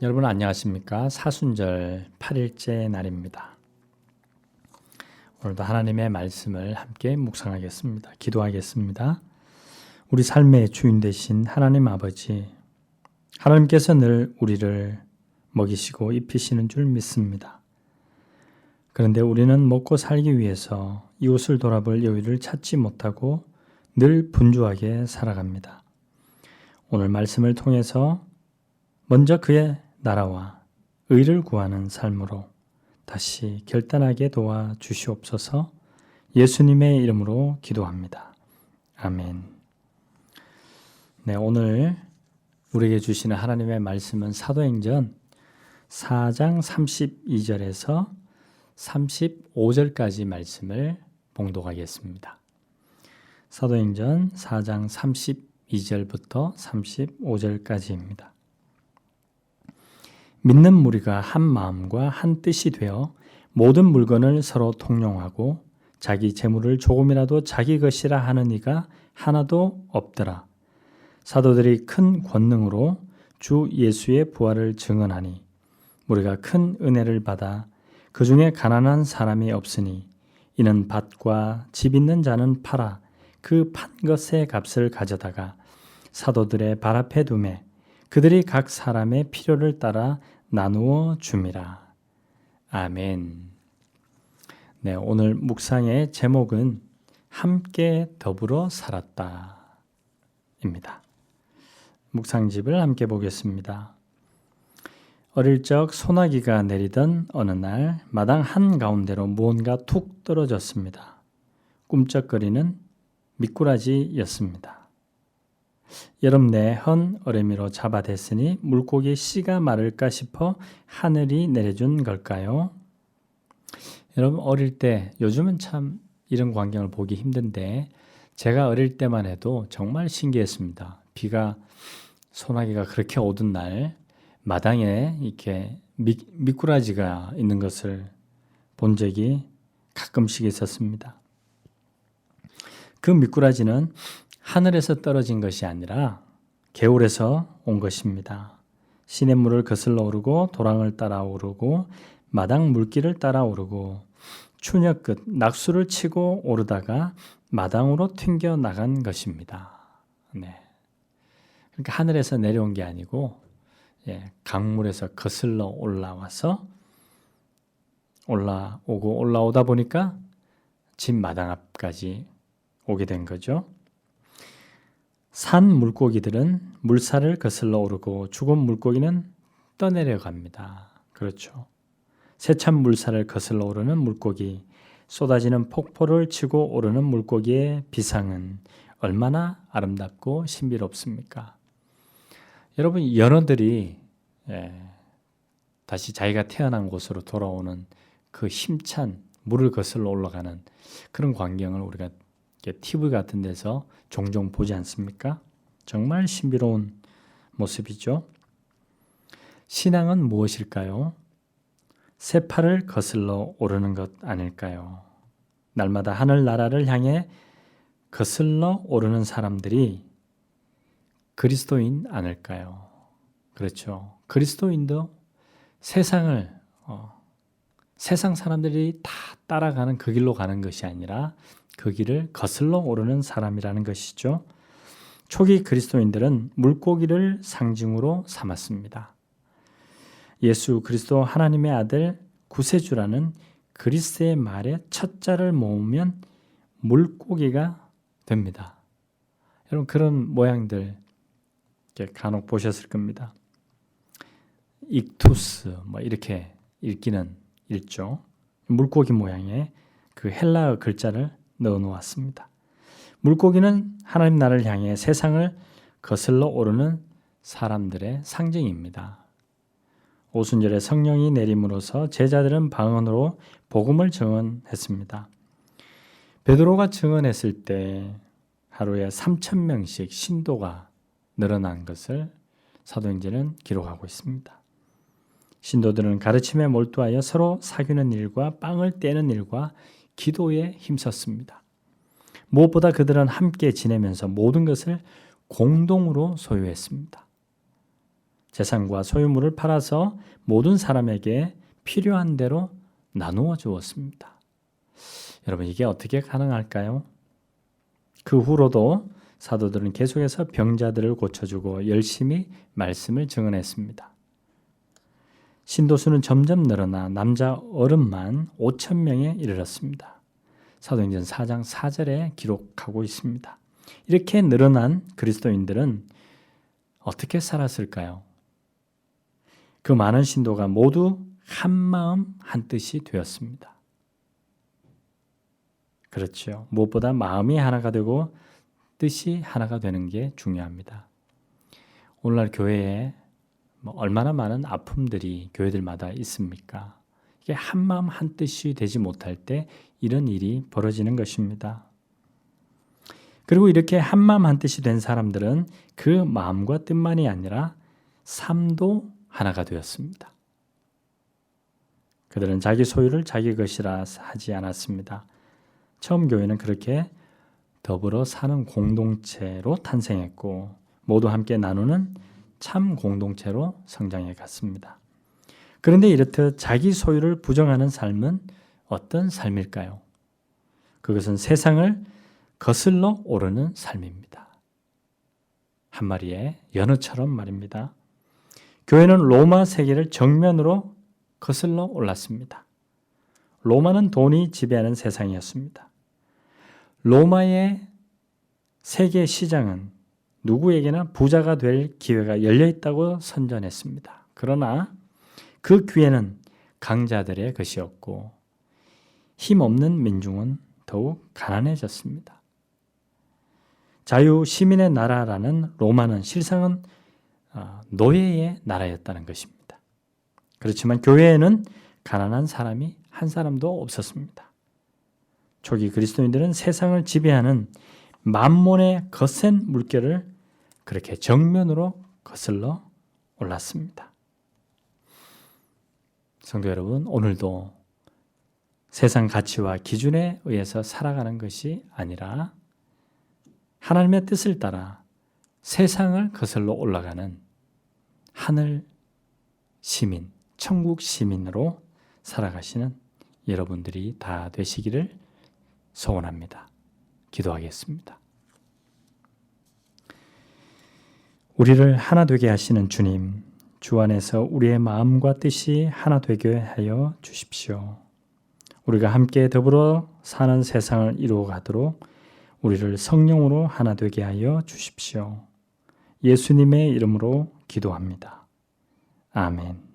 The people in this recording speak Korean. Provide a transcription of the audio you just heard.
여러분 안녕하십니까? 사순절 8일째 날입니다. 오늘도 하나님의 말씀을 함께 묵상하겠습니다. 기도하겠습니다. 우리 삶의 주인 되신 하나님 아버지, 하나님께서 늘 우리를 먹이시고 입히시는 줄 믿습니다. 그런데 우리는 먹고 살기 위해서 이웃을 돌아볼 여유를 찾지 못하고 늘 분주하게 살아갑니다. 오늘 말씀을 통해서 먼저 그의 나라와 의를 구하는 삶으로 다시 결단하게 도와 주시옵소서. 예수님의 이름으로 기도합니다. 아멘. 네, 오늘 우리에게 주시는 하나님의 말씀은 사도행전 4장 32절에서 35절까지 말씀을 봉독하겠습니다. 사도행전 4장 32절부터 35절까지입니다. 믿는 무리가 한 마음과 한 뜻이 되어 모든 물건을 서로 통용하고 자기 재물을 조금이라도 자기 것이라 하는 이가 하나도 없더라. 사도들이 큰 권능으로 주 예수의 부활을 증언하니 우리가 큰 은혜를 받아 그 중에 가난한 사람이 없으니 이는 밭과 집 있는 자는 팔아 그 판 것의 값을 가져다가 사도들의 발 앞에 두매 그들이 각 사람의 필요를 따라 나누어 줌이라. 아멘. 네, 오늘 묵상의 제목은 함께 더불어 살았다 입니다. 묵상집을 함께 보겠습니다. 어릴 적 소나기가 내리던 어느 날 마당 한가운데로 무언가 툭 떨어졌습니다. 꿈쩍거리는 미꾸라지였습니다. 여름 내 헌 어레미로 잡아댔으니 물고기 씨가 마를까 싶어 하늘이 내려준 걸까요? 여러분 어릴 때, 요즘은 참 이런 광경을 보기 힘든데 제가 어릴 때만 해도 정말 신기했습니다. 소나기가 그렇게 오던 날 마당에 이렇게 미꾸라지가 있는 것을 본 적이 가끔씩 있었습니다. 그 미꾸라지는 하늘에서 떨어진 것이 아니라 개울에서 온 것입니다. 시냇물을 거슬러 오르고 도랑을 따라 오르고 마당 물길을 따라 오르고 추녀 끝 낙수를 치고 오르다가 마당으로 튕겨 나간 것입니다. 네. 그러니까 하늘에서 내려온 게 아니고 강물에서 거슬러 올라와서 올라오다 보니까 집 마당 앞까지 오게 된 거죠. 산 물고기들은 물살을 거슬러 오르고 죽은 물고기는 떠내려갑니다. 그렇죠. 세찬 물살을 거슬러 오르는 물고기, 쏟아지는 폭포를 치고 오르는 물고기의 비상은 얼마나 아름답고 신비롭습니까? 여러분, 연어들이 다시 자기가 태어난 곳으로 돌아오는 그 힘찬 물을 거슬러 올라가는 그런 광경을 우리가 TV 같은 데서 종종 보지 않습니까? 정말 신비로운 모습이죠. 신앙은 무엇일까요? 새파를 거슬러 오르는 것 아닐까요? 날마다 하늘나라를 향해 거슬러 오르는 사람들이 그리스도인 아닐까요? 그렇죠. 그리스도인도 세상 사람들이 다 따라가는 그 길로 가는 것이 아니라 그 길을 거슬러 오르는 사람이라는 것이죠. 초기 그리스도인들은 물고기를 상징으로 삼았습니다. 예수 그리스도 하나님의 아들 구세주라는 그리스의 말의 첫 자를 모으면 물고기가 됩니다. 여러분 그런 모양들 간혹 보셨을 겁니다. 익투스 이렇게 읽죠. 물고기 모양의 그 헬라어 글자를 넣어 놓았습니다. 물고기는 하나님 나라를 향해 세상을 거슬러 오르는 사람들의 상징입니다. 오순절에 성령이 내림으로써 제자들은 방언으로 복음을 증언했습니다. 베드로가 증언했을 때 하루에 3,000명씩 신도가 늘어난 것을 사도행전은 기록하고 있습니다. 신도들은 가르침에 몰두하여 서로 사귀는 일과 빵을 떼는 일과 기도에 힘썼습니다. 무엇보다 그들은 함께 지내면서 모든 것을 공동으로 소유했습니다. 재산과 소유물을 팔아서 모든 사람에게 필요한 대로 나누어 주었습니다. 여러분, 이게 어떻게 가능할까요? 그 후로도 사도들은 계속해서 병자들을 고쳐주고 열심히 말씀을 증언했습니다. 신도수는 점점 늘어나 남자 어른만 5,000명에 이르렀습니다. 사도행전 4장 4절에 기록하고 있습니다. 이렇게 늘어난 그리스도인들은 어떻게 살았을까요? 그 많은 신도가 모두 한 마음 한 뜻이 되었습니다. 그렇죠. 무엇보다 마음이 하나가 되고 뜻이 하나가 되는 게 중요합니다. 오늘날 교회에 얼마나 많은 아픔들이 교회들마다 있습니까? 이게 한 마음 한 뜻이 되지 못할 때 이런 일이 벌어지는 것입니다. 그리고 이렇게 한 마음 한 뜻이 된 사람들은 그 마음과 뜻만이 아니라 삶도 하나가 되었습니다. 그들은 자기 소유를 자기 것이라 하지 않았습니다. 처음 교회는 그렇게 더불어 사는 공동체로 탄생했고 모두 함께 나누는 참 공동체로 성장해 갔습니다. 그런데 이렇듯 자기 소유를 부정하는 삶은 어떤 삶일까요? 그것은 세상을 거슬러 오르는 삶입니다. 한 마리의 연어처럼 말입니다. 교회는 로마 세계를 정면으로 거슬러 올랐습니다. 로마는 돈이 지배하는 세상이었습니다. 로마의 세계 시장은 누구에게나 부자가 될 기회가 열려 있다고 선전했습니다. 그러나 그 기회는 강자들의 것이었고 힘없는 민중은 더욱 가난해졌습니다. 자유 시민의 나라라는 로마는 실상은 노예의 나라였다는 것입니다. 그렇지만 교회에는 가난한 사람이 한 사람도 없었습니다. 초기 그리스도인들은 세상을 지배하는 만몬의 거센 물결을 그렇게 정면으로 거슬러 올랐습니다. 성도 여러분, 오늘도 세상 가치와 기준에 의해서 살아가는 것이 아니라 하나님의 뜻을 따라 세상을 거슬러 올라가는 하늘 시민, 천국 시민으로 살아가시는 여러분들이 다 되시기를 소원합니다. 기도하겠습니다. 우리를 하나 되게 하시는 주님, 주 안에서 우리의 마음과 뜻이 하나 되게 하여 주십시오. 우리가 함께 더불어 사는 세상을 이루어가도록 우리를 성령으로 하나 되게 하여 주십시오. 예수님의 이름으로 기도합니다. 아멘.